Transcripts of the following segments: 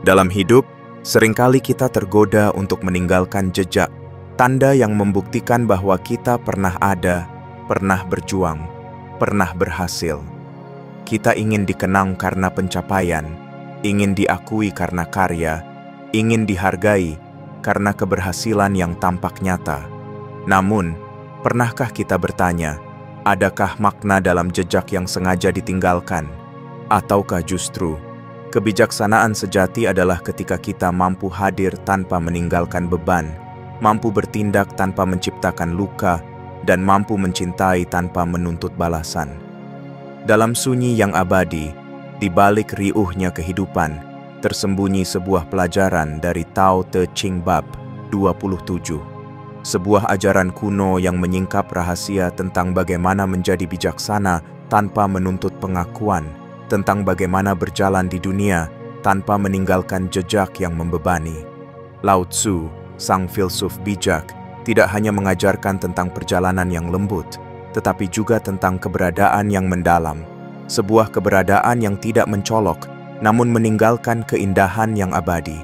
Dalam hidup, seringkali kita tergoda untuk meninggalkan jejak, tanda yang membuktikan bahwa kita pernah ada, pernah berjuang, pernah berhasil. Kita ingin dikenang karena pencapaian, ingin diakui karena karya, ingin dihargai karena keberhasilan yang tampak nyata. Namun, pernahkah kita bertanya, adakah makna dalam jejak yang sengaja ditinggalkan? Ataukah justru kebijaksanaan sejati adalah ketika kita mampu hadir tanpa meninggalkan beban, mampu bertindak tanpa menciptakan luka, dan mampu mencintai tanpa menuntut balasan. Dalam sunyi yang abadi, di balik riuhnya kehidupan, tersembunyi sebuah pelajaran dari Tao Te Ching Bab 27. Sebuah ajaran kuno yang menyingkap rahasia tentang bagaimana menjadi bijaksana tanpa menuntut pengakuan, tentang bagaimana berjalan di dunia tanpa meninggalkan jejak yang membebani. Lao Tzu, sang filsuf bijak, tidak hanya mengajarkan tentang perjalanan yang lembut, tetapi juga tentang keberadaan yang mendalam, sebuah keberadaan yang tidak mencolok, namun meninggalkan keindahan yang abadi.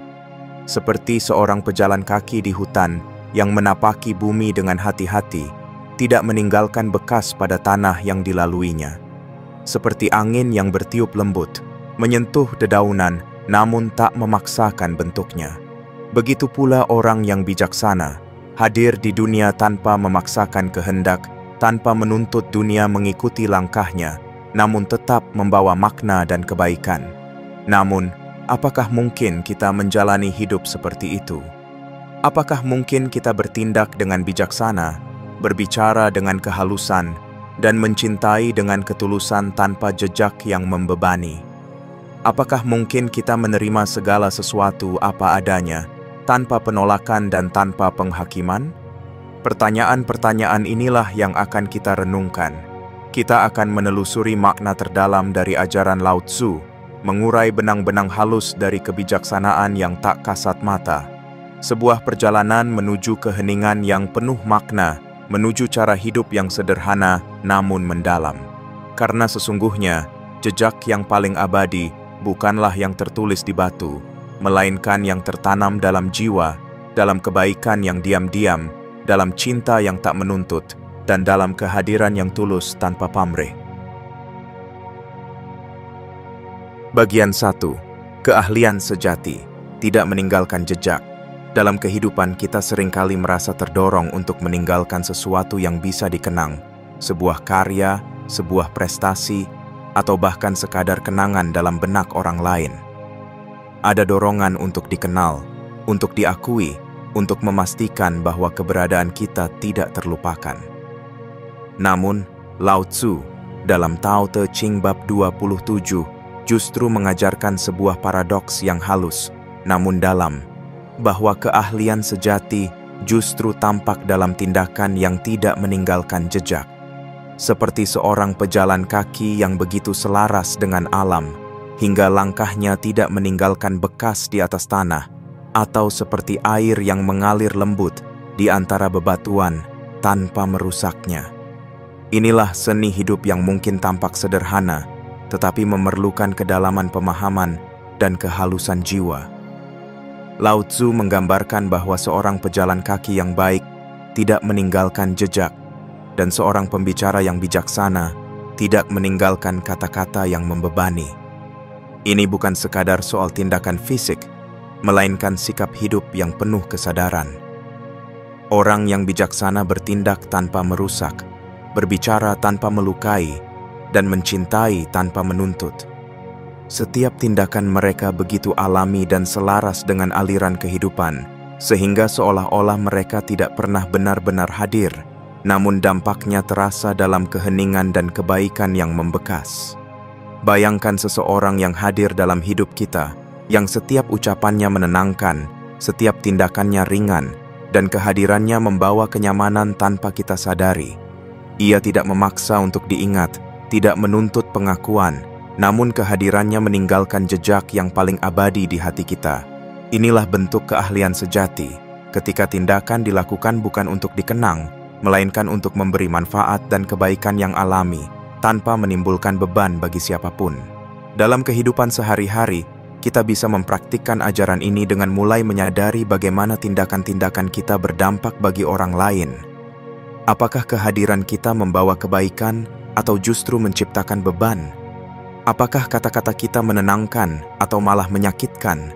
Seperti seorang pejalan kaki di hutan yang menapaki bumi dengan hati-hati, tidak meninggalkan bekas pada tanah yang dilaluinya. Seperti angin yang bertiup lembut, menyentuh dedaunan namun tak memaksakan bentuknya. Begitu pula orang yang bijaksana, hadir di dunia tanpa memaksakan kehendak, tanpa menuntut dunia mengikuti langkahnya, namun tetap membawa makna dan kebaikan. Namun, apakah mungkin kita menjalani hidup seperti itu? Apakah mungkin kita bertindak dengan bijaksana, berbicara dengan kehalusan, dan mencintai dengan ketulusan tanpa jejak yang membebani? Apakah mungkin kita menerima segala sesuatu apa adanya, tanpa penolakan dan tanpa penghakiman? Pertanyaan-pertanyaan inilah yang akan kita renungkan. Kita akan menelusuri makna terdalam dari ajaran Lao Tzu, mengurai benang-benang halus dari kebijaksanaan yang tak kasat mata. Sebuah perjalanan menuju keheningan yang penuh makna, menuju cara hidup yang sederhana namun mendalam. Karena sesungguhnya, jejak yang paling abadi bukanlah yang tertulis di batu, melainkan yang tertanam dalam jiwa, dalam kebaikan yang diam-diam, dalam cinta yang tak menuntut, dan dalam kehadiran yang tulus tanpa pamrih. Bagian 1. Keahlian sejati, tidak meninggalkan jejak. Dalam kehidupan kita seringkali merasa terdorong untuk meninggalkan sesuatu yang bisa dikenang, sebuah karya, sebuah prestasi, atau bahkan sekadar kenangan dalam benak orang lain. Ada dorongan untuk dikenal, untuk diakui, untuk memastikan bahwa keberadaan kita tidak terlupakan. Namun, Lao Tzu dalam Tao Te Ching Bab 27 justru mengajarkan sebuah paradoks yang halus, namun dalam, bahwa keahlian sejati justru tampak dalam tindakan yang tidak meninggalkan jejak. Seperti seorang pejalan kaki yang begitu selaras dengan alam, hingga langkahnya tidak meninggalkan bekas di atas tanah, atau seperti air yang mengalir lembut di antara bebatuan tanpa merusaknya. Inilah seni hidup yang mungkin tampak sederhana, tetapi memerlukan kedalaman pemahaman dan kehalusan jiwa. Lao Tzu menggambarkan bahwa seorang pejalan kaki yang baik tidak meninggalkan jejak, dan seorang pembicara yang bijaksana tidak meninggalkan kata-kata yang membebani. Ini bukan sekadar soal tindakan fisik, melainkan sikap hidup yang penuh kesadaran. Orang yang bijaksana bertindak tanpa merusak, berbicara tanpa melukai, dan mencintai tanpa menuntut. Setiap tindakan mereka begitu alami dan selaras dengan aliran kehidupan, sehingga seolah-olah mereka tidak pernah benar-benar hadir, namun dampaknya terasa dalam keheningan dan kebaikan yang membekas. Bayangkan seseorang yang hadir dalam hidup kita, yang setiap ucapannya menenangkan, setiap tindakannya ringan, dan kehadirannya membawa kenyamanan tanpa kita sadari. Ia tidak memaksa untuk diingat, tidak menuntut pengakuan, namun kehadirannya meninggalkan jejak yang paling abadi di hati kita. Inilah bentuk keahlian sejati, ketika tindakan dilakukan bukan untuk dikenang, melainkan untuk memberi manfaat dan kebaikan yang alami, tanpa menimbulkan beban bagi siapapun. Dalam kehidupan sehari-hari, kita bisa mempraktikkan ajaran ini dengan mulai menyadari bagaimana tindakan-tindakan kita berdampak bagi orang lain. Apakah kehadiran kita membawa kebaikan atau justru menciptakan beban? Apakah kata-kata kita menenangkan atau malah menyakitkan?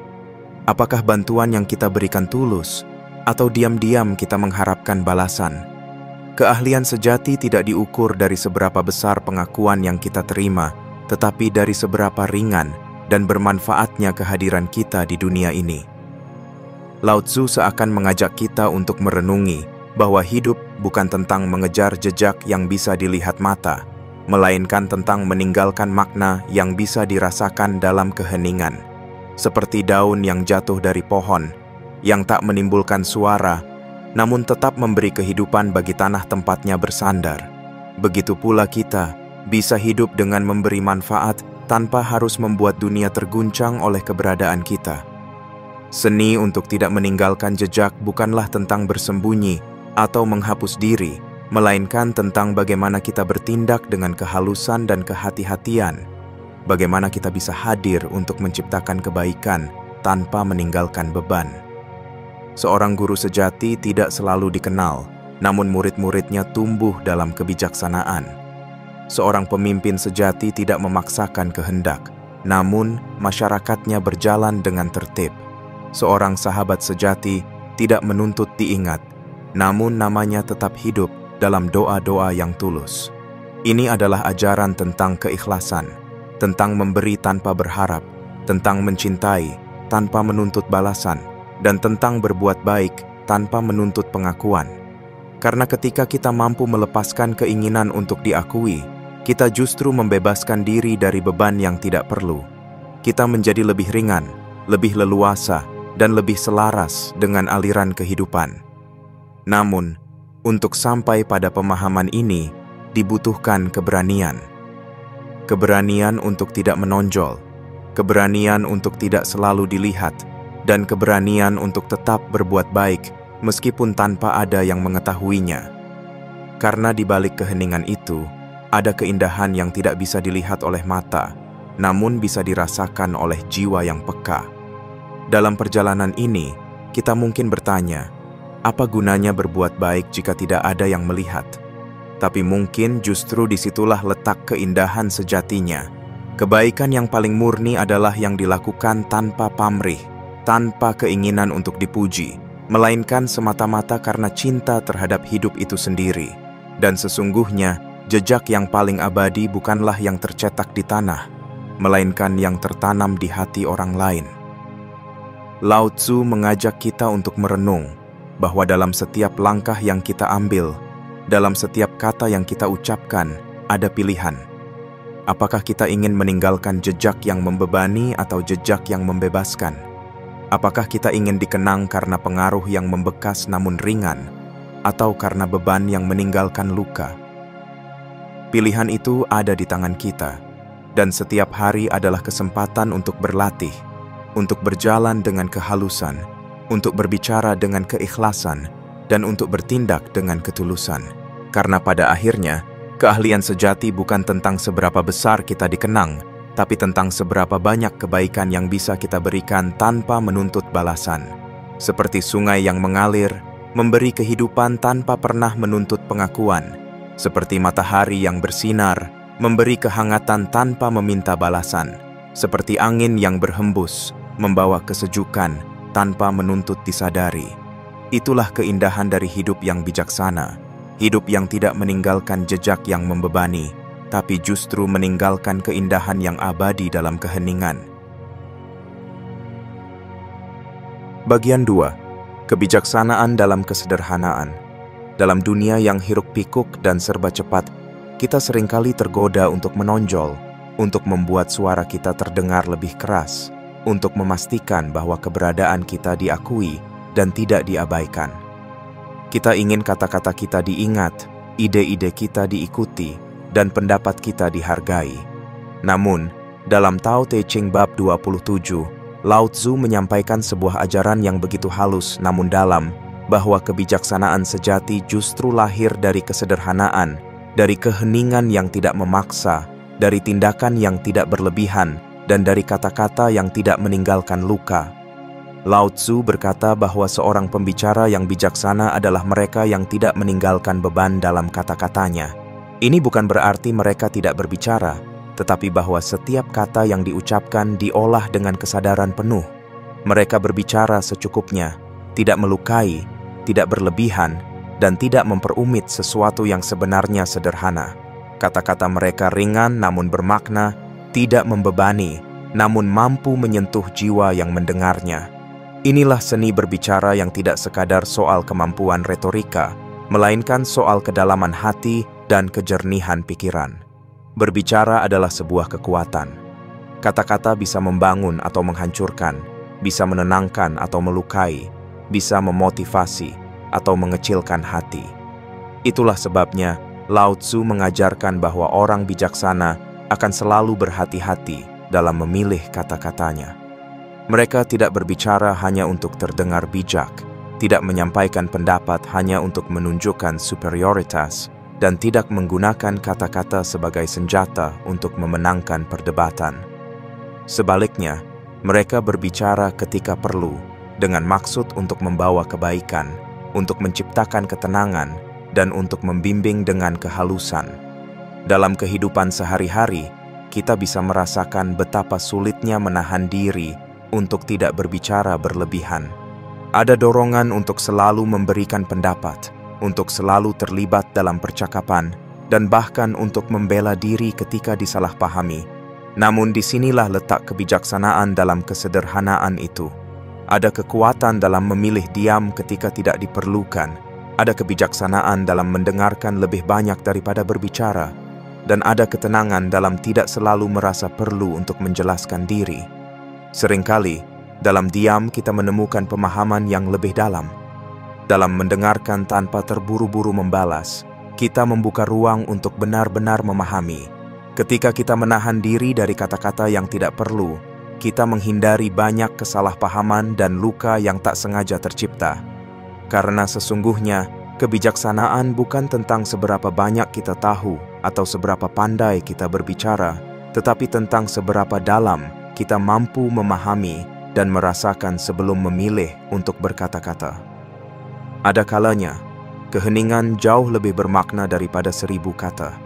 Apakah bantuan yang kita berikan tulus atau diam-diam kita mengharapkan balasan? Keahlian sejati tidak diukur dari seberapa besar pengakuan yang kita terima, tetapi dari seberapa ringan dan bermanfaatnya kehadiran kita di dunia ini. Lao Tzu seakan mengajak kita untuk merenungi bahwa hidup bukan tentang mengejar jejak yang bisa dilihat mata, melainkan tentang meninggalkan makna yang bisa dirasakan dalam keheningan. Seperti daun yang jatuh dari pohon, yang tak menimbulkan suara, namun tetap memberi kehidupan bagi tanah tempatnya bersandar. Begitu pula kita bisa hidup dengan memberi manfaat tanpa harus membuat dunia terguncang oleh keberadaan kita. Seni untuk tidak meninggalkan jejak bukanlah tentang bersembunyi atau menghapus diri, melainkan tentang bagaimana kita bertindak dengan kehalusan dan kehati-hatian. Bagaimana kita bisa hadir untuk menciptakan kebaikan tanpa meninggalkan beban. Seorang guru sejati tidak selalu dikenal, namun murid-muridnya tumbuh dalam kebijaksanaan. Seorang pemimpin sejati tidak memaksakan kehendak, namun masyarakatnya berjalan dengan tertib. Seorang sahabat sejati tidak menuntut diingat, namun namanya tetap hidup dalam doa-doa yang tulus. Ini adalah ajaran tentang keikhlasan, tentang memberi tanpa berharap, tentang mencintai tanpa menuntut balasan, dan tentang berbuat baik tanpa menuntut pengakuan. Karena ketika kita mampu melepaskan keinginan untuk diakui, kita justru membebaskan diri dari beban yang tidak perlu. Kita menjadi lebih ringan, lebih leluasa, dan lebih selaras dengan aliran kehidupan. Namun, untuk sampai pada pemahaman ini, dibutuhkan keberanian. Keberanian untuk tidak menonjol, keberanian untuk tidak selalu dilihat, dan keberanian untuk tetap berbuat baik meskipun tanpa ada yang mengetahuinya. Karena di balik keheningan itu, ada keindahan yang tidak bisa dilihat oleh mata, namun bisa dirasakan oleh jiwa yang peka. Dalam perjalanan ini, kita mungkin bertanya, apa gunanya berbuat baik jika tidak ada yang melihat? Tapi mungkin justru disitulah letak keindahan sejatinya. Kebaikan yang paling murni adalah yang dilakukan tanpa pamrih, tanpa keinginan untuk dipuji, melainkan semata-mata karena cinta terhadap hidup itu sendiri. Dan sesungguhnya, jejak yang paling abadi bukanlah yang tercetak di tanah, melainkan yang tertanam di hati orang lain. Lao Tzu mengajak kita untuk merenung bahwa dalam setiap langkah yang kita ambil, dalam setiap kata yang kita ucapkan, ada pilihan. Apakah kita ingin meninggalkan jejak yang membebani atau jejak yang membebaskan? Apakah kita ingin dikenang karena pengaruh yang membekas namun ringan, atau karena beban yang meninggalkan luka? Pilihan itu ada di tangan kita, dan setiap hari adalah kesempatan untuk berlatih, untuk berjalan dengan kehalusan, untuk berbicara dengan keikhlasan, dan untuk bertindak dengan ketulusan. Karena pada akhirnya, keahlian sejati bukan tentang seberapa besar kita dikenang, tapi tentang seberapa banyak kebaikan yang bisa kita berikan tanpa menuntut balasan. Seperti sungai yang mengalir, memberi kehidupan tanpa pernah menuntut pengakuan. Seperti matahari yang bersinar, memberi kehangatan tanpa meminta balasan. Seperti angin yang berhembus, membawa kesejukan tanpa menuntut disadari. Itulah keindahan dari hidup yang bijaksana, hidup yang tidak meninggalkan jejak yang membebani, tapi justru meninggalkan keindahan yang abadi dalam keheningan. Bagian 2. Kebijaksanaan dalam kesederhanaan. Dalam dunia yang hiruk-pikuk dan serba cepat, kita seringkali tergoda untuk menonjol, untuk membuat suara kita terdengar lebih keras, untuk memastikan bahwa keberadaan kita diakui dan tidak diabaikan. Kita ingin kata-kata kita diingat, ide-ide kita diikuti, dan pendapat kita dihargai. Namun, dalam Tao Te Ching bab 27, Lao Tzu menyampaikan sebuah ajaran yang begitu halus namun dalam, bahwa kebijaksanaan sejati justru lahir dari kesederhanaan, dari keheningan yang tidak memaksa, dari tindakan yang tidak berlebihan, dan dari kata-kata yang tidak meninggalkan luka. Lao Tzu berkata bahwa seorang pembicara yang bijaksana adalah mereka yang tidak meninggalkan beban dalam kata-katanya. Ini bukan berarti mereka tidak berbicara, tetapi bahwa setiap kata yang diucapkan diolah dengan kesadaran penuh. Mereka berbicara secukupnya, tidak melukai, tidak berlebihan, dan tidak memperumit sesuatu yang sebenarnya sederhana. Kata-kata mereka ringan namun bermakna, tidak membebani, namun mampu menyentuh jiwa yang mendengarnya. Inilah seni berbicara yang tidak sekadar soal kemampuan retorika, melainkan soal kedalaman hati dan kejernihan pikiran. Berbicara adalah sebuah kekuatan. Kata-kata bisa membangun atau menghancurkan, bisa menenangkan atau melukai, bisa memotivasi atau mengecilkan hati. Itulah sebabnya Lao Tzu mengajarkan bahwa orang bijaksana akan selalu berhati-hati dalam memilih kata-katanya. Mereka tidak berbicara hanya untuk terdengar bijak, tidak menyampaikan pendapat hanya untuk menunjukkan superioritas, dan tidak menggunakan kata-kata sebagai senjata untuk memenangkan perdebatan. Sebaliknya, mereka berbicara ketika perlu, dengan maksud untuk membawa kebaikan, untuk menciptakan ketenangan, dan untuk membimbing dengan kehalusan. Dalam kehidupan sehari-hari, kita bisa merasakan betapa sulitnya menahan diri untuk tidak berbicara berlebihan. Ada dorongan untuk selalu memberikan pendapat, untuk selalu terlibat dalam percakapan, dan bahkan untuk membela diri ketika disalahpahami. Namun disinilah letak kebijaksanaan dalam kesederhanaan itu. Ada kekuatan dalam memilih diam ketika tidak diperlukan. Ada kebijaksanaan dalam mendengarkan lebih banyak daripada berbicara. Dan ada ketenangan dalam tidak selalu merasa perlu untuk menjelaskan diri. Seringkali, dalam diam kita menemukan pemahaman yang lebih dalam. Dalam mendengarkan tanpa terburu-buru membalas, kita membuka ruang untuk benar-benar memahami. Ketika kita menahan diri dari kata-kata yang tidak perlu, kita menghindari banyak kesalahpahaman dan luka yang tak sengaja tercipta. Karena sesungguhnya, kebijaksanaan bukan tentang seberapa banyak kita tahu atau seberapa pandai kita berbicara, tetapi tentang seberapa dalam kita mampu memahami dan merasakan sebelum memilih untuk berkata-kata. Ada kalanya, keheningan jauh lebih bermakna daripada 1000 kata.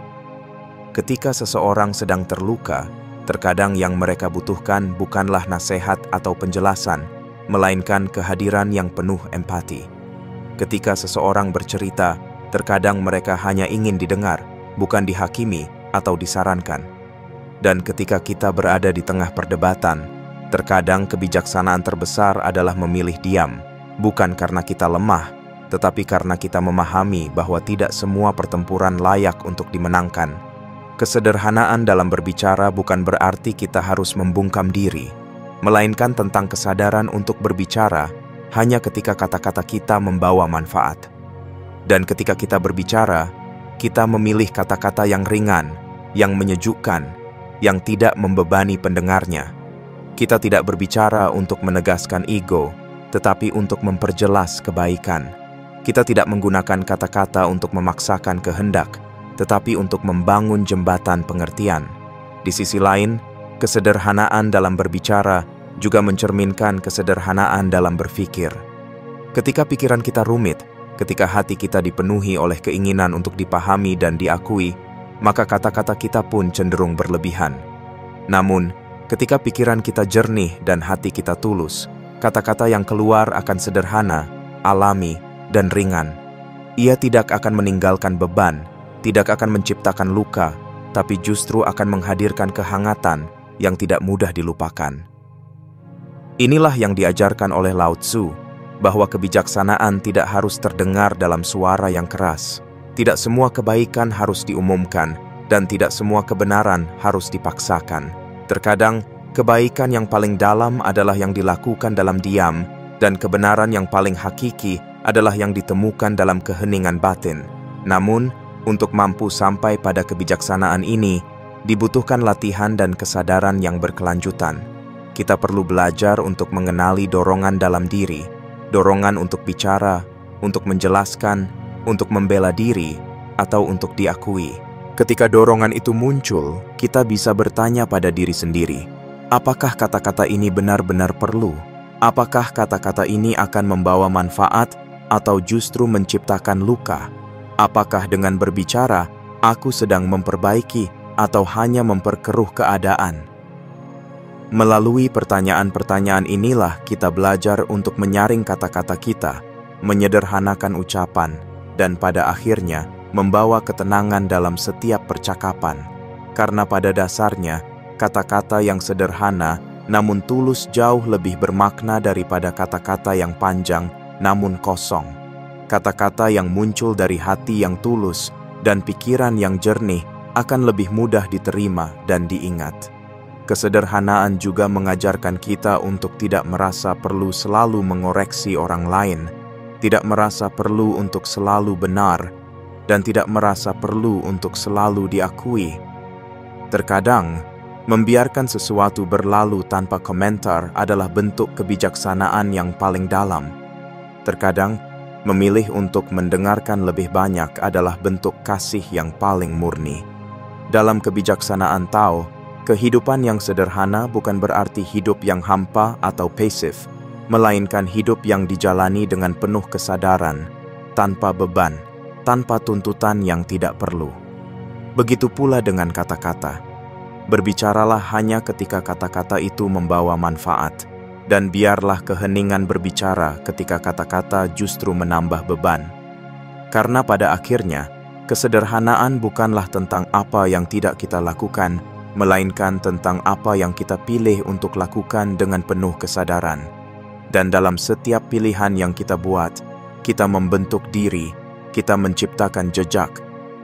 Ketika seseorang sedang terluka, terkadang yang mereka butuhkan bukanlah nasihat atau penjelasan, melainkan kehadiran yang penuh empati. Ketika seseorang bercerita, terkadang mereka hanya ingin didengar, bukan dihakimi atau disarankan. Dan ketika kita berada di tengah perdebatan, terkadang kebijaksanaan terbesar adalah memilih diam, bukan karena kita lemah, tetapi karena kita memahami bahwa tidak semua pertempuran layak untuk dimenangkan. Kesederhanaan dalam berbicara bukan berarti kita harus membungkam diri, melainkan tentang kesadaran untuk berbicara hanya ketika kata-kata kita membawa manfaat. Dan ketika kita berbicara, kita memilih kata-kata yang ringan, yang menyejukkan, yang tidak membebani pendengarnya. Kita tidak berbicara untuk menegaskan ego, tetapi untuk memperjelas kebaikan. Kita tidak menggunakan kata-kata untuk memaksakan kehendak, tetapi untuk membangun jembatan pengertian. Di sisi lain, kesederhanaan dalam berbicara juga mencerminkan kesederhanaan dalam berpikir. Ketika pikiran kita rumit, ketika hati kita dipenuhi oleh keinginan untuk dipahami dan diakui, maka kata-kata kita pun cenderung berlebihan. Namun, ketika pikiran kita jernih dan hati kita tulus, kata-kata yang keluar akan sederhana, alami, dan ringan. Ia tidak akan meninggalkan beban, tidak akan menciptakan luka, tapi justru akan menghadirkan kehangatan yang tidak mudah dilupakan. Inilah yang diajarkan oleh Lao Tzu, bahwa kebijaksanaan tidak harus terdengar dalam suara yang keras. Tidak semua kebaikan harus diumumkan, dan tidak semua kebenaran harus dipaksakan. Terkadang, kebaikan yang paling dalam adalah yang dilakukan dalam diam, dan kebenaran yang paling hakiki adalah yang ditemukan dalam keheningan batin. Namun, untuk mampu sampai pada kebijaksanaan ini, dibutuhkan latihan dan kesadaran yang berkelanjutan. Kita perlu belajar untuk mengenali dorongan dalam diri, dorongan untuk bicara, untuk menjelaskan, untuk membela diri, atau untuk diakui. Ketika dorongan itu muncul, kita bisa bertanya pada diri sendiri, Apakah kata-kata ini benar-benar perlu? Apakah kata-kata ini akan membawa manfaat atau justru menciptakan luka? Apakah dengan berbicara, aku sedang memperbaiki atau hanya memperkeruh keadaan? Melalui pertanyaan-pertanyaan inilah kita belajar untuk menyaring kata-kata kita, menyederhanakan ucapan, dan pada akhirnya membawa ketenangan dalam setiap percakapan. Karena pada dasarnya, kata-kata yang sederhana namun tulus jauh lebih bermakna daripada kata-kata yang panjang namun kosong. Kata-kata yang muncul dari hati yang tulus dan pikiran yang jernih akan lebih mudah diterima dan diingat. Kesederhanaan juga mengajarkan kita untuk tidak merasa perlu selalu mengoreksi orang lain, tidak merasa perlu untuk selalu benar, dan tidak merasa perlu untuk selalu diakui. Terkadang, membiarkan sesuatu berlalu tanpa komentar adalah bentuk kebijaksanaan yang paling dalam. Terkadang, memilih untuk mendengarkan lebih banyak adalah bentuk kasih yang paling murni. Dalam kebijaksanaan Tao, kehidupan yang sederhana bukan berarti hidup yang hampa atau pasif, melainkan hidup yang dijalani dengan penuh kesadaran, tanpa beban, tanpa tuntutan yang tidak perlu. Begitu pula dengan kata-kata. Berbicaralah hanya ketika kata-kata itu membawa manfaat, dan biarlah keheningan berbicara ketika kata-kata justru menambah beban. Karena pada akhirnya, kesederhanaan bukanlah tentang apa yang tidak kita lakukan, melainkan tentang apa yang kita pilih untuk lakukan dengan penuh kesadaran. Dan dalam setiap pilihan yang kita buat, kita membentuk diri, kita menciptakan jejak,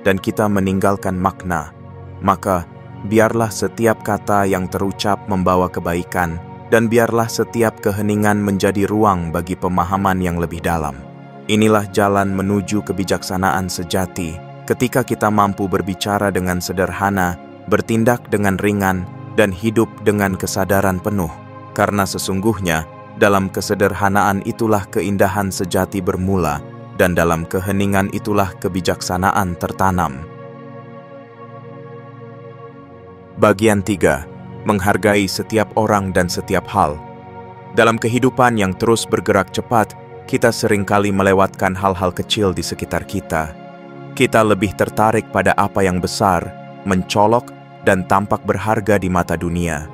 dan kita meninggalkan makna. Maka, biarlah setiap kata yang terucap membawa kebaikan, dan biarlah setiap keheningan menjadi ruang bagi pemahaman yang lebih dalam. Inilah jalan menuju kebijaksanaan sejati, ketika kita mampu berbicara dengan sederhana, bertindak dengan ringan, dan hidup dengan kesadaran penuh. Karena sesungguhnya, dalam kesederhanaan itulah keindahan sejati bermula, dan dalam keheningan itulah kebijaksanaan tertanam. Bagian 3. Menghargai setiap orang dan setiap hal. Dalam kehidupan yang terus bergerak cepat, kita seringkali melewatkan hal-hal kecil di sekitar kita. Kita lebih tertarik pada apa yang besar, mencolok, dan tampak berharga di mata dunia.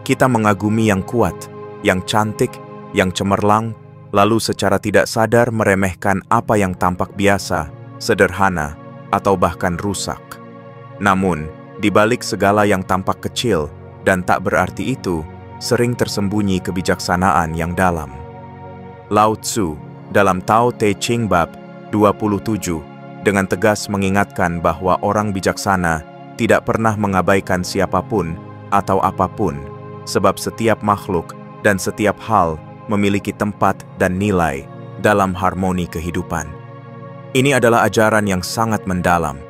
Kita mengagumi yang kuat, yang cantik, yang cemerlang, lalu secara tidak sadar meremehkan apa yang tampak biasa, sederhana, atau bahkan rusak. Namun, di balik segala yang tampak kecil dan tak berarti itu, sering tersembunyi kebijaksanaan yang dalam. Lao Tzu dalam Tao Te Ching bab 27 dengan tegas mengingatkan bahwa orang bijaksana tidak pernah mengabaikan siapapun atau apapun, sebab setiap makhluk dan setiap hal memiliki tempat dan nilai dalam harmoni kehidupan. Ini adalah ajaran yang sangat mendalam.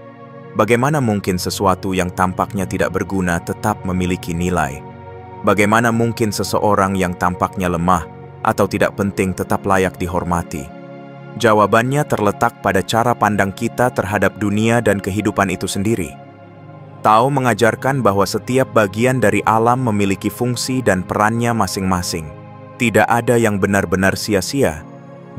Bagaimana mungkin sesuatu yang tampaknya tidak berguna tetap memiliki nilai? Bagaimana mungkin seseorang yang tampaknya lemah atau tidak penting tetap layak dihormati? Jawabannya terletak pada cara pandang kita terhadap dunia dan kehidupan itu sendiri. Tao mengajarkan bahwa setiap bagian dari alam memiliki fungsi dan perannya masing-masing. Tidak ada yang benar-benar sia-sia.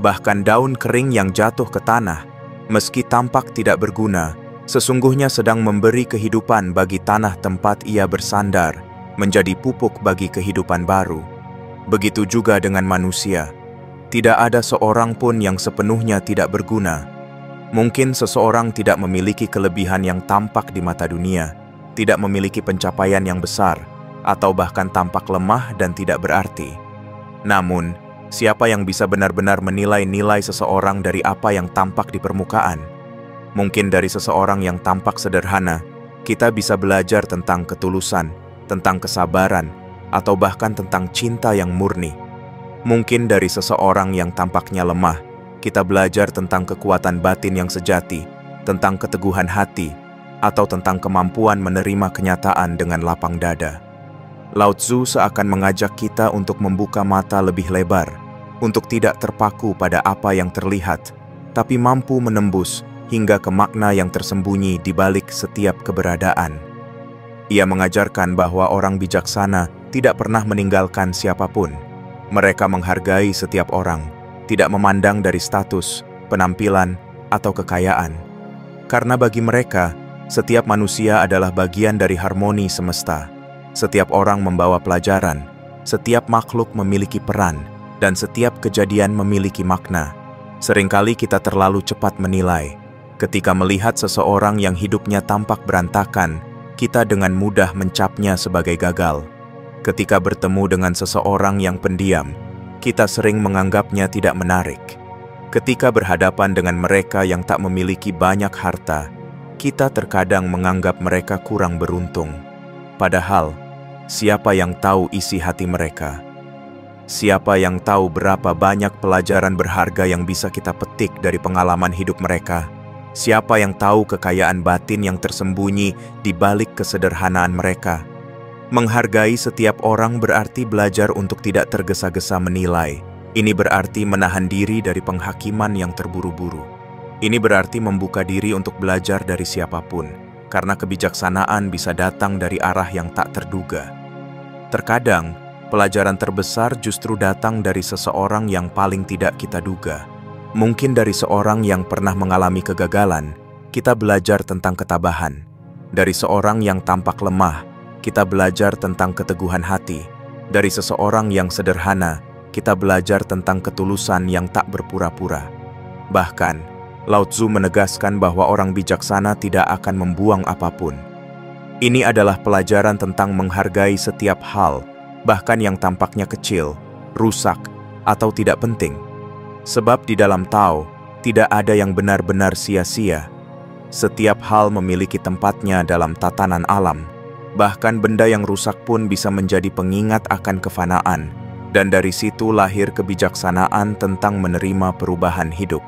Bahkan daun kering yang jatuh ke tanah, meski tampak tidak berguna, sesungguhnya sedang memberi kehidupan bagi tanah tempat ia bersandar, menjadi pupuk bagi kehidupan baru. Begitu juga dengan manusia. Tidak ada seorang pun yang sepenuhnya tidak berguna. Mungkin seseorang tidak memiliki kelebihan yang tampak di mata dunia, tidak memiliki pencapaian yang besar, atau bahkan tampak lemah dan tidak berarti. Namun, siapa yang bisa benar-benar menilai nilai seseorang dari apa yang tampak di permukaan? Mungkin dari seseorang yang tampak sederhana, kita bisa belajar tentang ketulusan, tentang kesabaran, atau bahkan tentang cinta yang murni. Mungkin dari seseorang yang tampaknya lemah, kita belajar tentang kekuatan batin yang sejati, tentang keteguhan hati, atau tentang kemampuan menerima kenyataan dengan lapang dada. Lao Tzu seakan mengajak kita untuk membuka mata lebih lebar, untuk tidak terpaku pada apa yang terlihat, tapi mampu menembus hingga ke makna yang tersembunyi di balik setiap keberadaan. Ia mengajarkan bahwa orang bijaksana tidak pernah meninggalkan siapapun. Mereka menghargai setiap orang, tidak memandang dari status, penampilan, atau kekayaan. Karena bagi mereka, setiap manusia adalah bagian dari harmoni semesta. Setiap orang membawa pelajaran, setiap makhluk memiliki peran, dan setiap kejadian memiliki makna. Seringkali kita terlalu cepat menilai. Ketika melihat seseorang yang hidupnya tampak berantakan, kita dengan mudah mencapnya sebagai gagal. Ketika bertemu dengan seseorang yang pendiam, kita sering menganggapnya tidak menarik. Ketika berhadapan dengan mereka yang tak memiliki banyak harta, kita terkadang menganggap mereka kurang beruntung. Padahal, siapa yang tahu isi hati mereka? Siapa yang tahu berapa banyak pelajaran berharga yang bisa kita petik dari pengalaman hidup mereka? Siapa yang tahu kekayaan batin yang tersembunyi di balik kesederhanaan mereka? Menghargai setiap orang berarti belajar untuk tidak tergesa-gesa menilai. Ini berarti menahan diri dari penghakiman yang terburu-buru. Ini berarti membuka diri untuk belajar dari siapapun, karena kebijaksanaan bisa datang dari arah yang tak terduga. Terkadang, pelajaran terbesar justru datang dari seseorang yang paling tidak kita duga. Mungkin dari seorang yang pernah mengalami kegagalan, kita belajar tentang ketabahan. Dari seorang yang tampak lemah, kita belajar tentang keteguhan hati. Dari seseorang yang sederhana, kita belajar tentang ketulusan yang tak berpura-pura. Bahkan, Lao Tzu menegaskan bahwa orang bijaksana tidak akan membuang apapun. Ini adalah pelajaran tentang menghargai setiap hal, bahkan yang tampaknya kecil, rusak, atau tidak penting. Sebab di dalam Tao, tidak ada yang benar-benar sia-sia. Setiap hal memiliki tempatnya dalam tatanan alam. Bahkan benda yang rusak pun bisa menjadi pengingat akan kefanaan. Dan dari situ lahir kebijaksanaan tentang menerima perubahan hidup.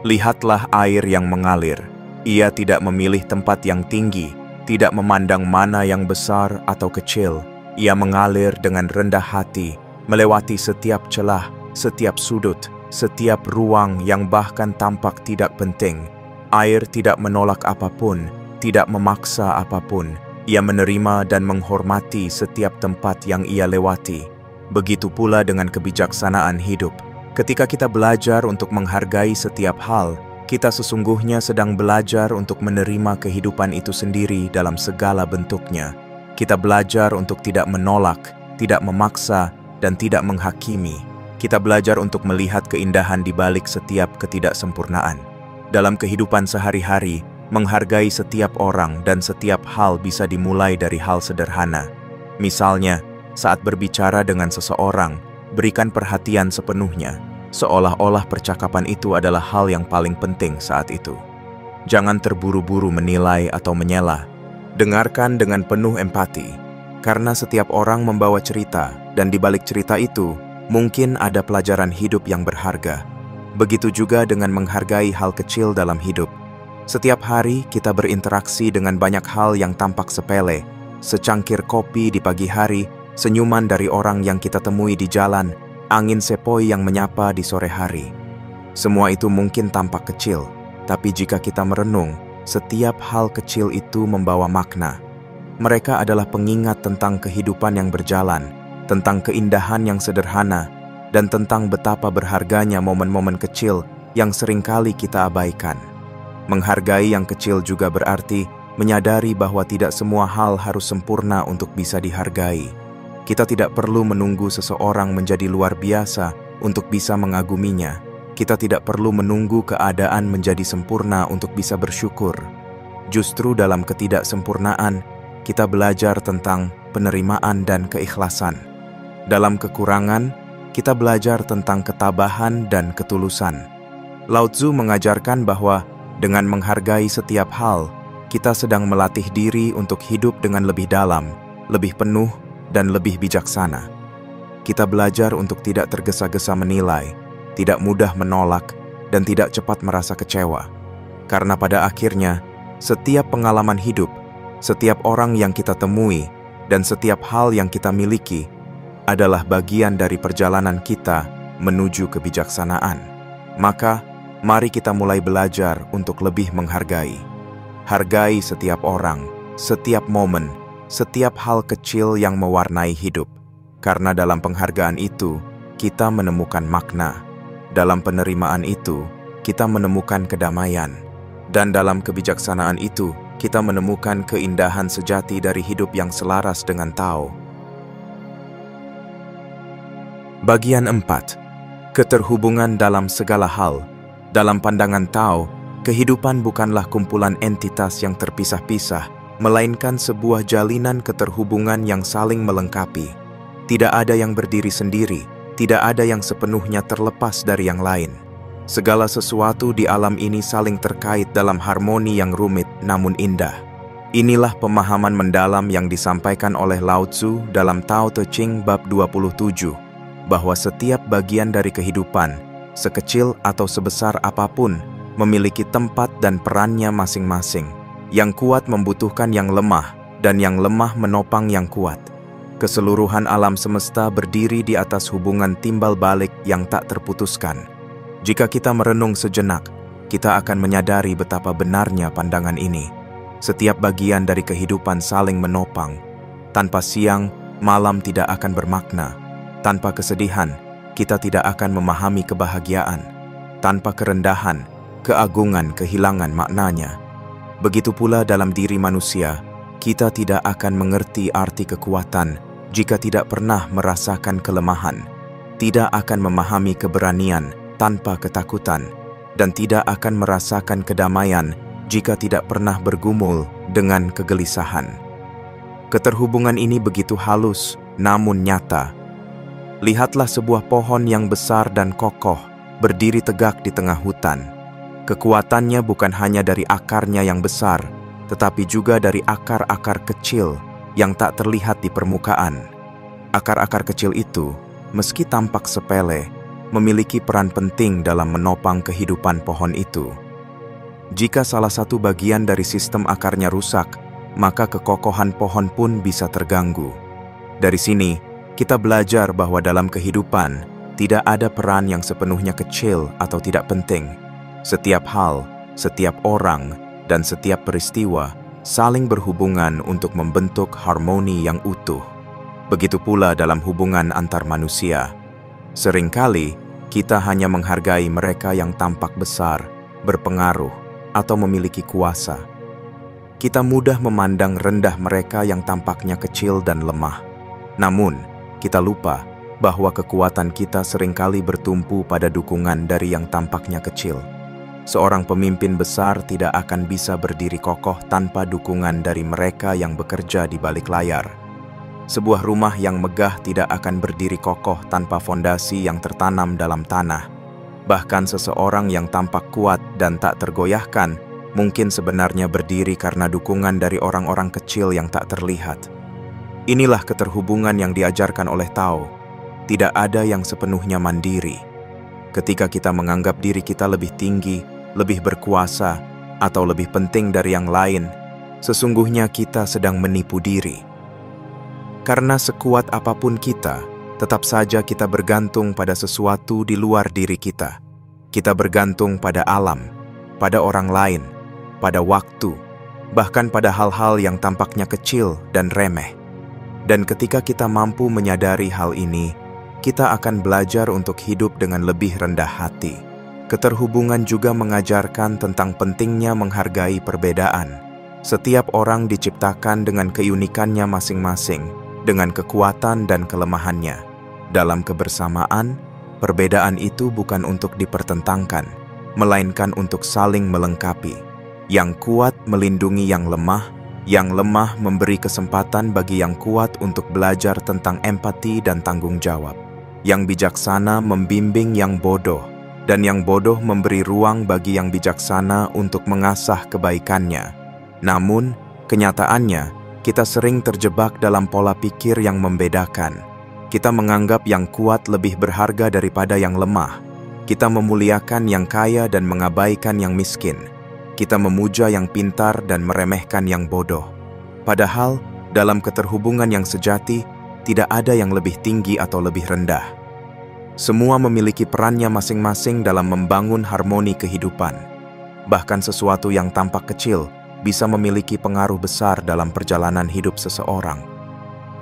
Lihatlah air yang mengalir. Ia tidak memilih tempat yang tinggi, tidak memandang mana yang besar atau kecil. Ia mengalir dengan rendah hati, melewati setiap celah, setiap sudut, setiap ruang yang bahkan tampak tidak penting. Air tidak menolak apapun, tidak memaksa apapun. Ia menerima dan menghormati setiap tempat yang ia lewati. Begitu pula dengan kebijaksanaan hidup. Ketika kita belajar untuk menghargai setiap hal, kita sesungguhnya sedang belajar untuk menerima kehidupan itu sendiri dalam segala bentuknya. Kita belajar untuk tidak menolak, tidak memaksa, dan tidak menghakimi. Kita belajar untuk melihat keindahan di balik setiap ketidaksempurnaan. Dalam kehidupan sehari-hari, menghargai setiap orang dan setiap hal bisa dimulai dari hal sederhana. Misalnya, saat berbicara dengan seseorang, berikan perhatian sepenuhnya, seolah-olah percakapan itu adalah hal yang paling penting saat itu. Jangan terburu-buru menilai atau menyela. Dengarkan dengan penuh empati, karena setiap orang membawa cerita, dan di balik cerita itu, mungkin ada pelajaran hidup yang berharga. Begitu juga dengan menghargai hal kecil dalam hidup. Setiap hari kita berinteraksi dengan banyak hal yang tampak sepele, secangkir kopi di pagi hari, senyuman dari orang yang kita temui di jalan, angin sepoi yang menyapa di sore hari. Semua itu mungkin tampak kecil, tapi jika kita merenung, setiap hal kecil itu membawa makna. Mereka adalah pengingat tentang kehidupan yang berjalan, tentang keindahan yang sederhana, dan tentang betapa berharganya momen-momen kecil yang seringkali kita abaikan. Menghargai yang kecil juga berarti menyadari bahwa tidak semua hal harus sempurna untuk bisa dihargai. Kita tidak perlu menunggu seseorang menjadi luar biasa untuk bisa mengaguminya. Kita tidak perlu menunggu keadaan menjadi sempurna untuk bisa bersyukur. Justru dalam ketidaksempurnaan, kita belajar tentang penerimaan dan keikhlasan. Dalam kekurangan, kita belajar tentang ketabahan dan ketulusan. Lao Tzu mengajarkan bahwa dengan menghargai setiap hal, kita sedang melatih diri untuk hidup dengan lebih dalam, lebih penuh, dan lebih bijaksana. Kita belajar untuk tidak tergesa-gesa menilai, tidak mudah menolak, dan tidak cepat merasa kecewa. Karena pada akhirnya, setiap pengalaman hidup, setiap orang yang kita temui, dan setiap hal yang kita miliki adalah bagian dari perjalanan kita menuju kebijaksanaan. Maka, mari kita mulai belajar untuk lebih menghargai. Hargai setiap orang, setiap momen, setiap hal kecil yang mewarnai hidup. Karena dalam penghargaan itu, kita menemukan makna. Dalam penerimaan itu, kita menemukan kedamaian. Dan dalam kebijaksanaan itu, kita menemukan keindahan sejati dari hidup yang selaras dengan Tao. Bagian 4. Keterhubungan dalam segala hal. Dalam pandangan Tao, kehidupan bukanlah kumpulan entitas yang terpisah-pisah, melainkan sebuah jalinan keterhubungan yang saling melengkapi. Tidak ada yang berdiri sendiri, tidak ada yang sepenuhnya terlepas dari yang lain. Segala sesuatu di alam ini saling terkait dalam harmoni yang rumit namun indah. Inilah pemahaman mendalam yang disampaikan oleh Lao Tzu dalam Tao Te Ching bab 27, bahwa setiap bagian dari kehidupan, sekecil atau sebesar apapun, memiliki tempat dan perannya masing-masing. Yang kuat membutuhkan yang lemah, dan yang lemah menopang yang kuat. Keseluruhan alam semesta berdiri di atas hubungan timbal balik yang tak terputuskan. Jika kita merenung sejenak, kita akan menyadari betapa benarnya pandangan ini. Setiap bagian dari kehidupan saling menopang. Tanpa siang, malam tidak akan bermakna. Tanpa kesedihan, kita tidak akan memahami kebahagiaan. Tanpa kerendahan, keagungan kehilangan maknanya. Begitu pula dalam diri manusia, kita tidak akan mengerti arti kekuatan jika tidak pernah merasakan kelemahan, tidak akan memahami keberanian tanpa ketakutan, dan tidak akan merasakan kedamaian jika tidak pernah bergumul dengan kegelisahan. Keterhubungan ini begitu halus, namun nyata. Lihatlah sebuah pohon yang besar dan kokoh, berdiri tegak di tengah hutan. Kekuatannya bukan hanya dari akarnya yang besar, tetapi juga dari akar-akar kecil yang tak terlihat di permukaan. Akar-akar kecil itu, meski tampak sepele, memiliki peran penting dalam menopang kehidupan pohon itu. Jika salah satu bagian dari sistem akarnya rusak, maka kekokohan pohon pun bisa terganggu. Dari sini, kita belajar bahwa dalam kehidupan, tidak ada peran yang sepenuhnya kecil atau tidak penting. Setiap hal, setiap orang, dan setiap peristiwa saling berhubungan untuk membentuk harmoni yang utuh. Begitu pula dalam hubungan antar manusia. Seringkali, kita hanya menghargai mereka yang tampak besar, berpengaruh, atau memiliki kuasa. Kita mudah memandang rendah mereka yang tampaknya kecil dan lemah. Namun, kita lupa bahwa kekuatan kita seringkali bertumpu pada dukungan dari yang tampaknya kecil. Seorang pemimpin besar tidak akan bisa berdiri kokoh tanpa dukungan dari mereka yang bekerja di balik layar. Sebuah rumah yang megah tidak akan berdiri kokoh tanpa fondasi yang tertanam dalam tanah. Bahkan seseorang yang tampak kuat dan tak tergoyahkan mungkin sebenarnya berdiri karena dukungan dari orang-orang kecil yang tak terlihat. Inilah keterhubungan yang diajarkan oleh Tao. Tidak ada yang sepenuhnya mandiri. Ketika kita menganggap diri kita lebih tinggi, lebih berkuasa, atau lebih penting dari yang lain, sesungguhnya kita sedang menipu diri. Karena sekuat apapun kita, tetap saja kita bergantung pada sesuatu di luar diri kita. Kita bergantung pada alam, pada orang lain, pada waktu, bahkan pada hal-hal yang tampaknya kecil dan remeh. Dan ketika kita mampu menyadari hal ini, kita akan belajar untuk hidup dengan lebih rendah hati. Keterhubungan juga mengajarkan tentang pentingnya menghargai perbedaan. Setiap orang diciptakan dengan keunikannya masing-masing, dengan kekuatan dan kelemahannya. Dalam kebersamaan, perbedaan itu bukan untuk dipertentangkan, melainkan untuk saling melengkapi. Yang kuat melindungi yang lemah memberi kesempatan bagi yang kuat untuk belajar tentang empati dan tanggung jawab. Yang bijaksana membimbing yang bodoh, dan yang bodoh memberi ruang bagi yang bijaksana untuk mengasah kebaikannya. Namun, kenyataannya, kita sering terjebak dalam pola pikir yang membedakan. Kita menganggap yang kuat lebih berharga daripada yang lemah. Kita memuliakan yang kaya dan mengabaikan yang miskin. Kita memuja yang pintar dan meremehkan yang bodoh. Padahal, dalam keterhubungan yang sejati, tidak ada yang lebih tinggi atau lebih rendah. Semua memiliki perannya masing-masing dalam membangun harmoni kehidupan. Bahkan sesuatu yang tampak kecil bisa memiliki pengaruh besar dalam perjalanan hidup seseorang.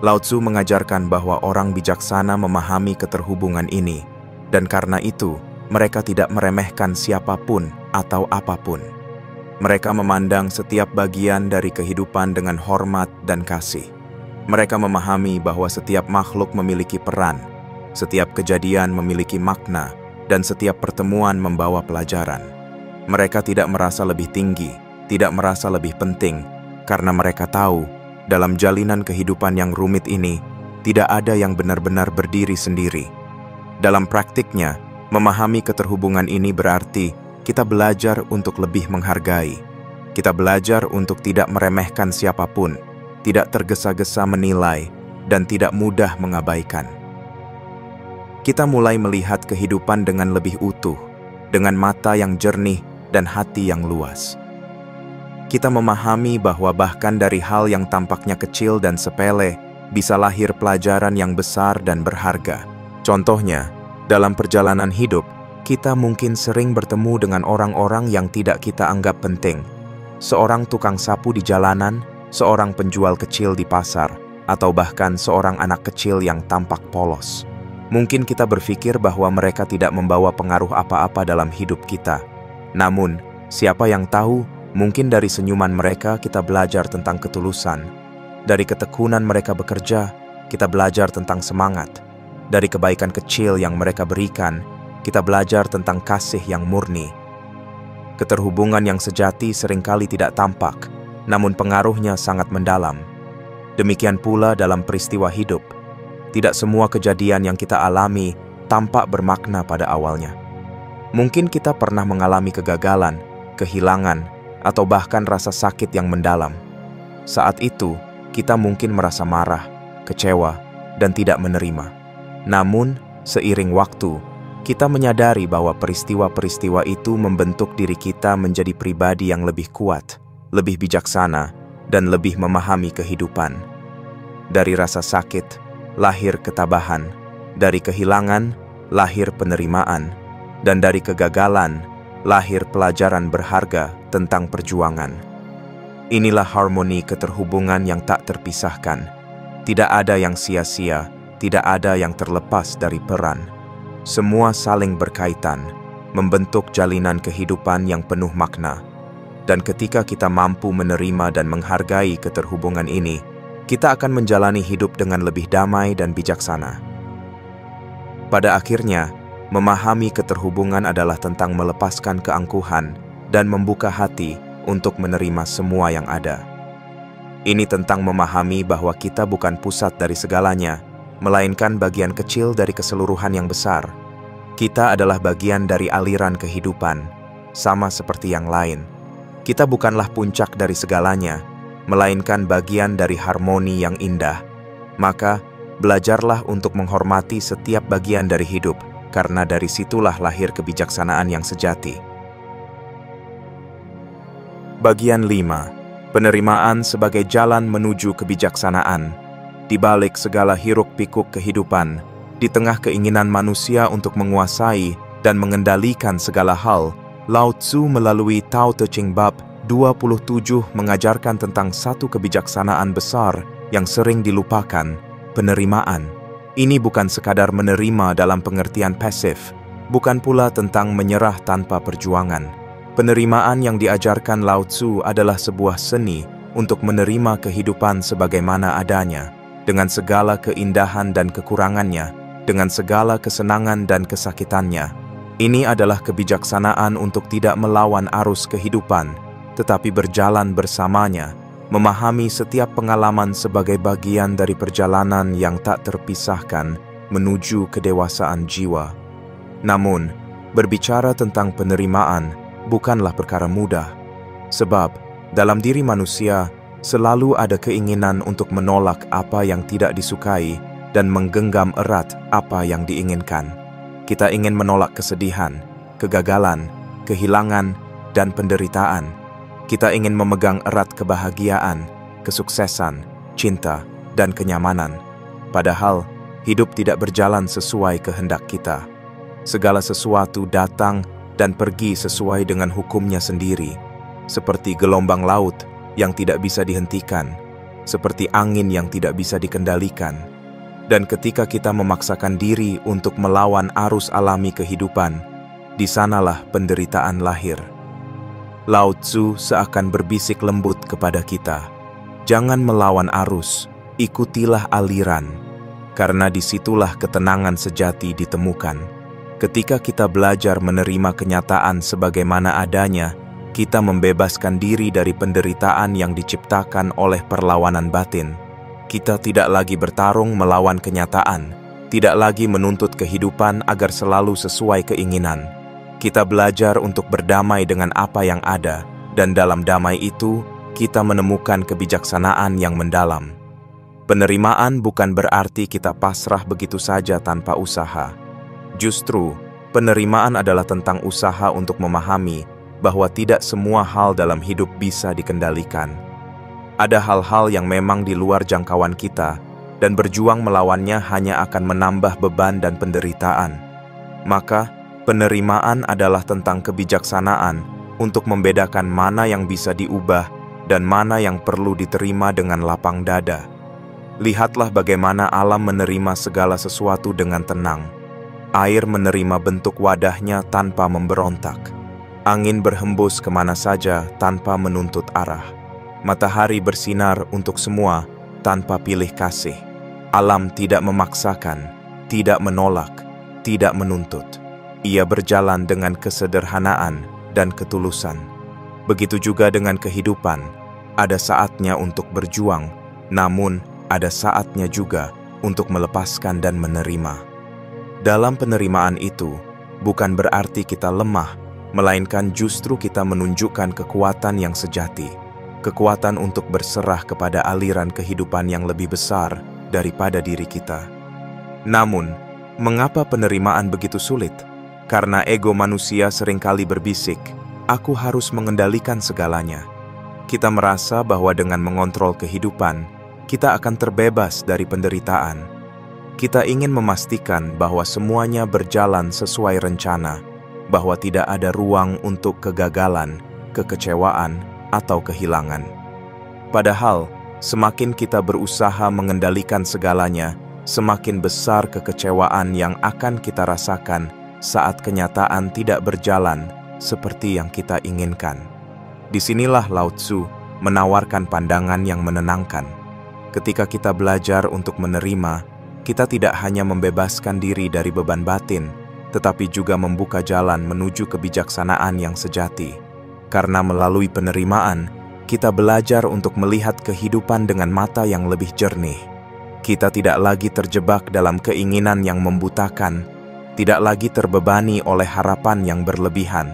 Lao Tzu mengajarkan bahwa orang bijaksana memahami keterhubungan ini, dan karena itu, mereka tidak meremehkan siapapun atau apapun. Mereka memandang setiap bagian dari kehidupan dengan hormat dan kasih. Mereka memahami bahwa setiap makhluk memiliki peran, setiap kejadian memiliki makna, dan setiap pertemuan membawa pelajaran. Mereka tidak merasa lebih tinggi, tidak merasa lebih penting, karena mereka tahu, dalam jalinan kehidupan yang rumit ini, tidak ada yang benar-benar berdiri sendiri. Dalam praktiknya, memahami keterhubungan ini berarti kita belajar untuk lebih menghargai. Kita belajar untuk tidak meremehkan siapapun, tidak tergesa-gesa menilai, dan tidak mudah mengabaikan. Kita mulai melihat kehidupan dengan lebih utuh, dengan mata yang jernih dan hati yang luas. Kita memahami bahwa bahkan dari hal yang tampaknya kecil dan sepele, bisa lahir pelajaran yang besar dan berharga. Contohnya, dalam perjalanan hidup, kita mungkin sering bertemu dengan orang-orang yang tidak kita anggap penting. Seorang tukang sapu di jalanan, seorang penjual kecil di pasar, atau bahkan seorang anak kecil yang tampak polos. Mungkin kita berpikir bahwa mereka tidak membawa pengaruh apa-apa dalam hidup kita. Namun, siapa yang tahu, mungkin dari senyuman mereka kita belajar tentang ketulusan. Dari ketekunan mereka bekerja, kita belajar tentang semangat. Dari kebaikan kecil yang mereka berikan, kita belajar tentang kasih yang murni. Keterhubungan yang sejati seringkali tidak tampak, namun pengaruhnya sangat mendalam. Demikian pula dalam peristiwa hidup. Tidak semua kejadian yang kita alami tampak bermakna pada awalnya. Mungkin kita pernah mengalami kegagalan, kehilangan, atau bahkan rasa sakit yang mendalam. Saat itu, kita mungkin merasa marah, kecewa, dan tidak menerima. Namun, seiring waktu, kita menyadari bahwa peristiwa-peristiwa itu membentuk diri kita menjadi pribadi yang lebih kuat, lebih bijaksana, dan lebih memahami kehidupan. Dari rasa sakit, lahir ketabahan. Dari kehilangan, lahir penerimaan. Dan dari kegagalan, lahir pelajaran berharga tentang perjuangan. Inilah harmoni keterhubungan yang tak terpisahkan. Tidak ada yang sia-sia, tidak ada yang terlepas dari peran. Semua saling berkaitan, membentuk jalinan kehidupan yang penuh makna. Dan ketika kita mampu menerima dan menghargai keterhubungan ini, kita akan menjalani hidup dengan lebih damai dan bijaksana. Pada akhirnya, memahami keterhubungan adalah tentang melepaskan keangkuhan dan membuka hati untuk menerima semua yang ada. Ini tentang memahami bahwa kita bukan pusat dari segalanya, melainkan bagian kecil dari keseluruhan yang besar. Kita adalah bagian dari aliran kehidupan, sama seperti yang lain. Kita bukanlah puncak dari segalanya, melainkan bagian dari harmoni yang indah. Maka, belajarlah untuk menghormati setiap bagian dari hidup, karena dari situlah lahir kebijaksanaan yang sejati. Bagian 5. Penerimaan sebagai jalan menuju kebijaksanaan. Di balik segala hiruk-pikuk kehidupan, di tengah keinginan manusia untuk menguasai dan mengendalikan segala hal, Lao Tzu melalui Tao Te Ching Bab 27 mengajarkan tentang satu kebijaksanaan besar yang sering dilupakan, penerimaan. Ini bukan sekadar menerima dalam pengertian pasif, bukan pula tentang menyerah tanpa perjuangan. Penerimaan yang diajarkan Lao Tzu adalah sebuah seni untuk menerima kehidupan sebagaimana adanya, dengan segala keindahan dan kekurangannya, dengan segala kesenangan dan kesakitannya. Ini adalah kebijaksanaan untuk tidak melawan arus kehidupan, tetapi berjalan bersamanya, memahami setiap pengalaman sebagai bagian dari perjalanan yang tak terpisahkan menuju kedewasaan jiwa. Namun, berbicara tentang penerimaan bukanlah perkara mudah, sebab dalam diri manusia selalu ada keinginan untuk menolak apa yang tidak disukai dan menggenggam erat apa yang diinginkan. Kita ingin menolak kesedihan, kegagalan, kehilangan, dan penderitaan. Kita ingin memegang erat kebahagiaan, kesuksesan, cinta, dan kenyamanan. Padahal, hidup tidak berjalan sesuai kehendak kita. Segala sesuatu datang dan pergi sesuai dengan hukumnya sendiri, seperti gelombang laut yang tidak bisa dihentikan, seperti angin yang tidak bisa dikendalikan. Dan ketika kita memaksakan diri untuk melawan arus alami kehidupan, di sanalah penderitaan lahir. Lao Tzu seakan berbisik lembut kepada kita, jangan melawan arus, ikutilah aliran, karena disitulah ketenangan sejati ditemukan. Ketika kita belajar menerima kenyataan sebagaimana adanya, kita membebaskan diri dari penderitaan yang diciptakan oleh perlawanan batin. Kita tidak lagi bertarung melawan kenyataan, tidak lagi menuntut kehidupan agar selalu sesuai keinginan. Kita belajar untuk berdamai dengan apa yang ada, dan dalam damai itu, kita menemukan kebijaksanaan yang mendalam. Penerimaan bukan berarti kita pasrah begitu saja tanpa usaha. Justru, penerimaan adalah tentang usaha untuk memahami bahwa tidak semua hal dalam hidup bisa dikendalikan. Ada hal-hal yang memang di luar jangkauan kita, dan berjuang melawannya hanya akan menambah beban dan penderitaan. Maka, penerimaan adalah tentang kebijaksanaan untuk membedakan mana yang bisa diubah dan mana yang perlu diterima dengan lapang dada. Lihatlah bagaimana alam menerima segala sesuatu dengan tenang. Air menerima bentuk wadahnya tanpa memberontak. Angin berhembus kemana saja tanpa menuntut arah. Matahari bersinar untuk semua tanpa pilih kasih. Alam tidak memaksakan, tidak menolak, tidak menuntut. Ia berjalan dengan kesederhanaan dan ketulusan. Begitu juga dengan kehidupan, ada saatnya untuk berjuang, namun ada saatnya juga untuk melepaskan dan menerima. Dalam penerimaan itu, bukan berarti kita lemah, melainkan justru kita menunjukkan kekuatan yang sejati, kekuatan untuk berserah kepada aliran kehidupan yang lebih besar daripada diri kita. Namun, mengapa penerimaan begitu sulit? Karena ego manusia seringkali berbisik, aku harus mengendalikan segalanya. Kita merasa bahwa dengan mengontrol kehidupan, kita akan terbebas dari penderitaan. Kita ingin memastikan bahwa semuanya berjalan sesuai rencana, bahwa tidak ada ruang untuk kegagalan, kekecewaan, atau kehilangan. Padahal, semakin kita berusaha mengendalikan segalanya, semakin besar kekecewaan yang akan kita rasakan saat kenyataan tidak berjalan seperti yang kita inginkan. Disinilah Lao Tzu menawarkan pandangan yang menenangkan. Ketika kita belajar untuk menerima, kita tidak hanya membebaskan diri dari beban batin, tetapi juga membuka jalan menuju kebijaksanaan yang sejati. Karena melalui penerimaan, kita belajar untuk melihat kehidupan dengan mata yang lebih jernih. Kita tidak lagi terjebak dalam keinginan yang membutakan, tidak lagi terbebani oleh harapan yang berlebihan.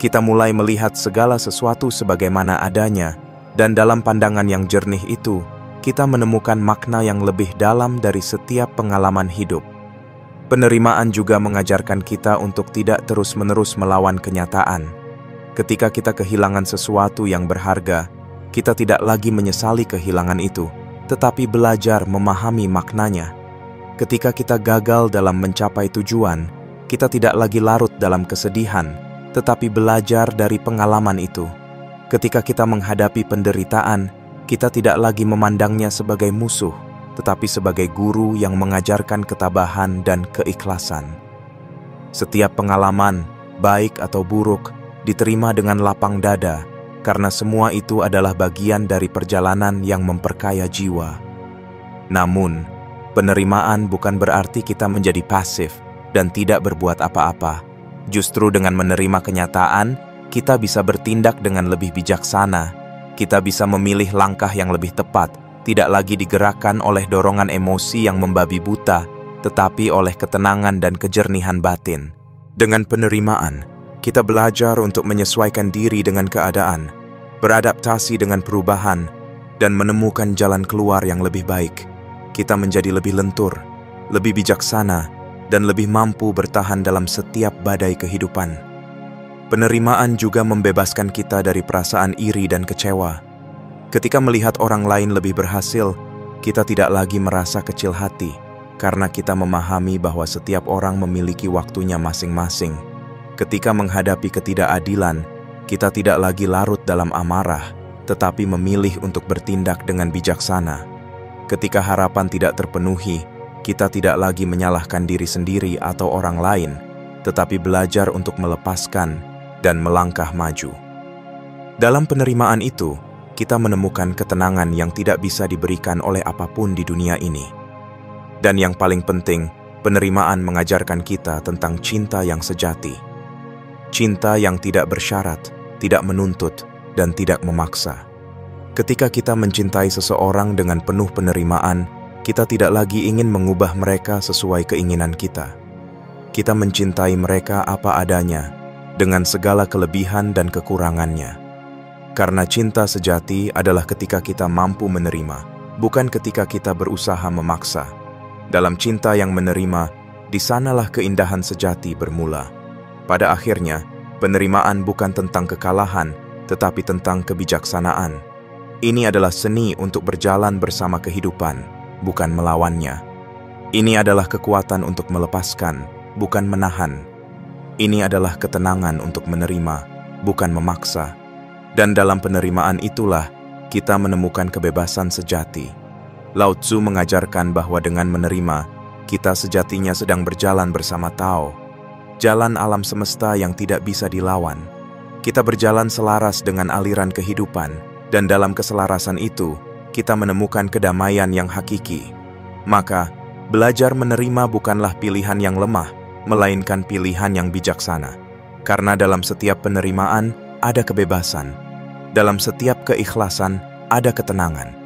Kita mulai melihat segala sesuatu sebagaimana adanya, dan dalam pandangan yang jernih itu, kita menemukan makna yang lebih dalam dari setiap pengalaman hidup. Penerimaan juga mengajarkan kita untuk tidak terus-menerus melawan kenyataan. Ketika kita kehilangan sesuatu yang berharga, kita tidak lagi menyesali kehilangan itu, tetapi belajar memahami maknanya. Ketika kita gagal dalam mencapai tujuan, kita tidak lagi larut dalam kesedihan, tetapi belajar dari pengalaman itu. Ketika kita menghadapi penderitaan, kita tidak lagi memandangnya sebagai musuh, tetapi sebagai guru yang mengajarkan ketabahan dan keikhlasan. Setiap pengalaman, baik atau buruk, diterima dengan lapang dada, karena semua itu adalah bagian dari perjalanan yang memperkaya jiwa. Namun, penerimaan bukan berarti kita menjadi pasif dan tidak berbuat apa-apa. Justru dengan menerima kenyataan, kita bisa bertindak dengan lebih bijaksana. Kita bisa memilih langkah yang lebih tepat, tidak lagi digerakkan oleh dorongan emosi yang membabi buta, tetapi oleh ketenangan dan kejernihan batin. Dengan penerimaan, kita belajar untuk menyesuaikan diri dengan keadaan, beradaptasi dengan perubahan, dan menemukan jalan keluar yang lebih baik. Kita menjadi lebih lentur, lebih bijaksana, dan lebih mampu bertahan dalam setiap badai kehidupan. Penerimaan juga membebaskan kita dari perasaan iri dan kecewa. Ketika melihat orang lain lebih berhasil, kita tidak lagi merasa kecil hati, karena kita memahami bahwa setiap orang memiliki waktunya masing-masing. Ketika menghadapi ketidakadilan, kita tidak lagi larut dalam amarah, tetapi memilih untuk bertindak dengan bijaksana. Ketika harapan tidak terpenuhi, kita tidak lagi menyalahkan diri sendiri atau orang lain, tetapi belajar untuk melepaskan dan melangkah maju. Dalam penerimaan itu, kita menemukan ketenangan yang tidak bisa diberikan oleh apapun di dunia ini. Dan yang paling penting, penerimaan mengajarkan kita tentang cinta yang sejati. Cinta yang tidak bersyarat, tidak menuntut, dan tidak memaksa. Ketika kita mencintai seseorang dengan penuh penerimaan, kita tidak lagi ingin mengubah mereka sesuai keinginan kita. Kita mencintai mereka apa adanya, dengan segala kelebihan dan kekurangannya. Karena cinta sejati adalah ketika kita mampu menerima, bukan ketika kita berusaha memaksa. Dalam cinta yang menerima, di sanalah keindahan sejati bermula. Pada akhirnya, penerimaan bukan tentang kekalahan, tetapi tentang kebijaksanaan. Ini adalah seni untuk berjalan bersama kehidupan, bukan melawannya. Ini adalah kekuatan untuk melepaskan, bukan menahan. Ini adalah ketenangan untuk menerima, bukan memaksa. Dan dalam penerimaan itulah kita menemukan kebebasan sejati. Lao Tzu mengajarkan bahwa dengan menerima, kita sejatinya sedang berjalan bersama Tao, jalan alam semesta yang tidak bisa dilawan. Kita berjalan selaras dengan aliran kehidupan, dan dalam keselarasan itu, kita menemukan kedamaian yang hakiki. Maka, belajar menerima bukanlah pilihan yang lemah, melainkan pilihan yang bijaksana. Karena dalam setiap penerimaan, ada kebebasan. Dalam setiap keikhlasan, ada ketenangan.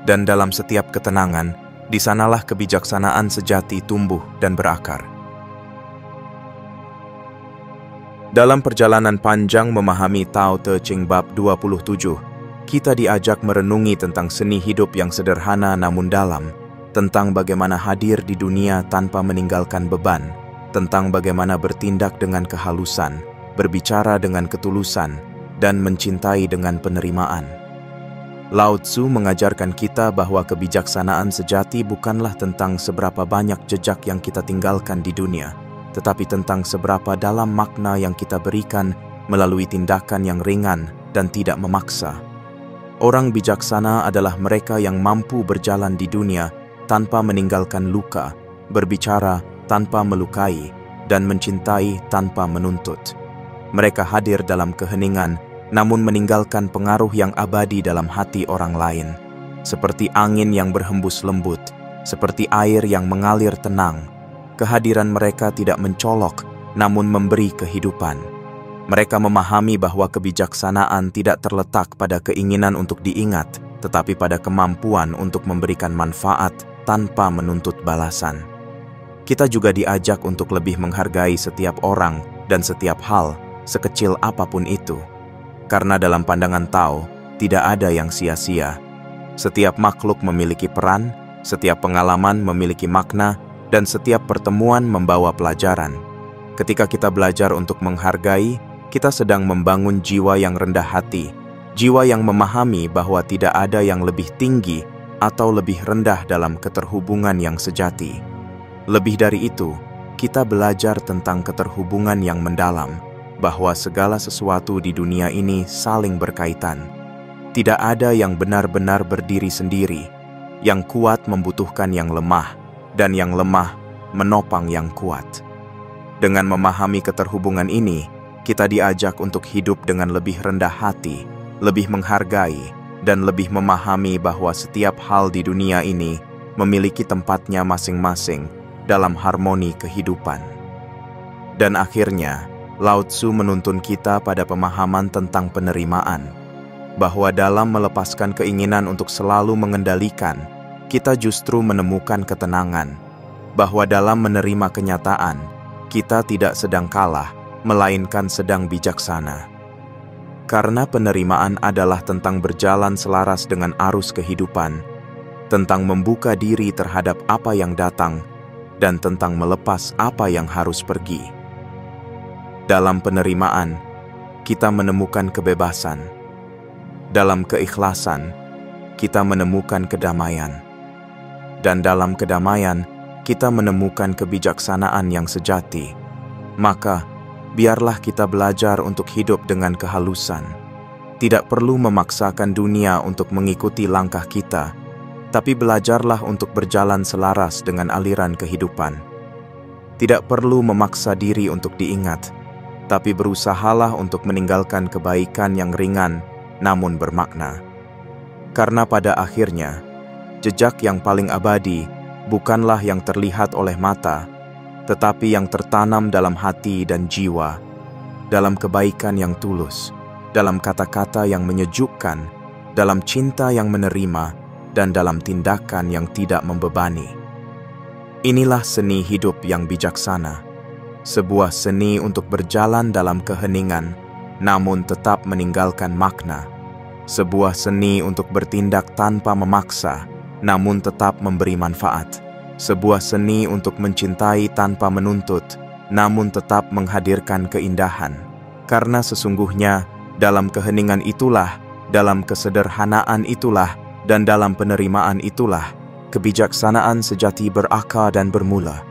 Dan dalam setiap ketenangan, di sanalah kebijaksanaan sejati tumbuh dan berakar. Dalam perjalanan panjang memahami Tao Te Ching Bab 27, kita diajak merenungi tentang seni hidup yang sederhana namun dalam, tentang bagaimana hadir di dunia tanpa meninggalkan beban, tentang bagaimana bertindak dengan kehalusan, berbicara dengan ketulusan, dan mencintai dengan penerimaan. Lao Tzu mengajarkan kita bahwa kebijaksanaan sejati bukanlah tentang seberapa banyak jejak yang kita tinggalkan di dunia, tetapi tentang seberapa dalam makna yang kita berikan melalui tindakan yang ringan dan tidak memaksa. Orang bijaksana adalah mereka yang mampu berjalan di dunia tanpa meninggalkan luka, berbicara tanpa melukai, dan mencintai tanpa menuntut. Mereka hadir dalam keheningan, namun meninggalkan pengaruh yang abadi dalam hati orang lain, seperti angin yang berhembus lembut, seperti air yang mengalir tenang. Kehadiran mereka tidak mencolok, namun memberi kehidupan. Mereka memahami bahwa kebijaksanaan tidak terletak pada keinginan untuk diingat, tetapi pada kemampuan untuk memberikan manfaat tanpa menuntut balasan. Kita juga diajak untuk lebih menghargai setiap orang dan setiap hal, sekecil apapun itu. Karena dalam pandangan Tao, tidak ada yang sia-sia. Setiap makhluk memiliki peran, setiap pengalaman memiliki makna, dan setiap pertemuan membawa pelajaran. Ketika kita belajar untuk menghargai, kita sedang membangun jiwa yang rendah hati, jiwa yang memahami bahwa tidak ada yang lebih tinggi atau lebih rendah dalam keterhubungan yang sejati. Lebih dari itu, kita belajar tentang keterhubungan yang mendalam, bahwa segala sesuatu di dunia ini saling berkaitan. Tidak ada yang benar-benar berdiri sendiri. Yang kuat membutuhkan yang lemah, dan yang lemah menopang yang kuat. Dengan memahami keterhubungan ini, kita diajak untuk hidup dengan lebih rendah hati, lebih menghargai, dan lebih memahami bahwa setiap hal di dunia ini memiliki tempatnya masing-masing dalam harmoni kehidupan. Dan akhirnya, Lao Tzu menuntun kita pada pemahaman tentang penerimaan, bahwa dalam melepaskan keinginan untuk selalu mengendalikan, kita justru menemukan ketenangan, bahwa dalam menerima kenyataan, kita tidak sedang kalah, melainkan sedang bijaksana. Karena penerimaan adalah tentang berjalan selaras dengan arus kehidupan, tentang membuka diri terhadap apa yang datang, dan tentang melepas apa yang harus pergi. Dalam penerimaan, kita menemukan kebebasan. Dalam keikhlasan, kita menemukan kedamaian. Dan dalam kedamaian, kita menemukan kebijaksanaan yang sejati. Maka, biarlah kita belajar untuk hidup dengan kehalusan, Tidak perlu memaksakan dunia untuk mengikuti langkah kita, tapi belajarlah untuk berjalan selaras dengan aliran kehidupan. Tidak perlu memaksa diri untuk diingat, tapi berusahalah untuk meninggalkan kebaikan yang ringan namun bermakna. Karena pada akhirnya, jejak yang paling abadi bukanlah yang terlihat oleh mata, tetapi yang tertanam dalam hati dan jiwa, dalam kebaikan yang tulus, dalam kata-kata yang menyejukkan, dalam cinta yang menerima, dan dalam tindakan yang tidak membebani. Inilah seni hidup yang bijaksana, sebuah seni untuk berjalan dalam keheningan, namun tetap meninggalkan makna, sebuah seni untuk bertindak tanpa memaksa, namun tetap memberi manfaat, sebuah seni untuk mencintai tanpa menuntut, namun tetap menghadirkan keindahan. Karena sesungguhnya, dalam keheningan itulah, dalam kesederhanaan itulah, dan dalam penerimaan itulah, kebijaksanaan sejati berakar dan bermula.